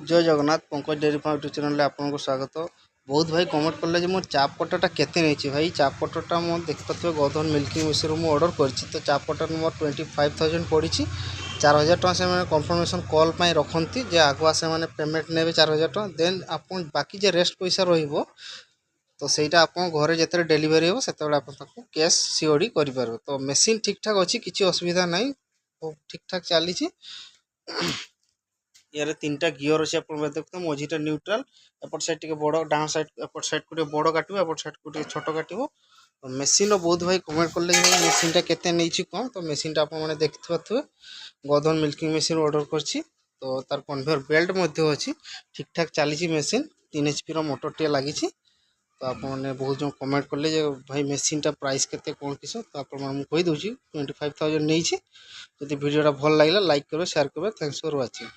जय Jagannath Pankaj dairy farm YouTube channel आपको स्वागत। बहुत भाई कमेंट कले मोर चाप पटाटा केते नहीं भाई चाप पटाटा मो देखिपे गोधन मिल्किंग मिश्र मुझे ऑर्डर कर तो चाप पटाटा मोर 25,000 पड़ी 4,000 टका से कन्फर्मेशन कॉल पर रखती जे आगुआ से पेमेंट ने 4,000 टका देन आप बाकी जे रेस्ट पैसा रही तो सहीटा आप घरे जिते डेलीवरी हो से कैश सीओडी करें। तो मेसीन ठीक ठाक अच्छी किसी असुविधा ना ठीक ठाक चली। यार तीन टा गियर अच्छे आप देखते मझीटा न्यूट्राल एपट साइड टे बड़ डाण साइड एपट साइड को बड़ काटो एपट साइड को छोट काटो। तो मेसीन बहुत भाई कमेंट कले मेसीनटा केते नहीं कौन तो मेसीनटा आप देखिए गोधन मिल्किंग मेसीन ऑर्डर करछि। तो तार कन्वेयर बेल्ट अच्छी ठीक ठाक चली मेसीन 3 HP मोटर टे लगी। तो आपने बहुत जो कमेंट कले भाई मेसीनटा प्राइस केते कौन किस तो आपको 25,000 नहीं। जब वीडियोटा भल लगे लाइक करेंगे शेयर करेंगे। Thanks for watching.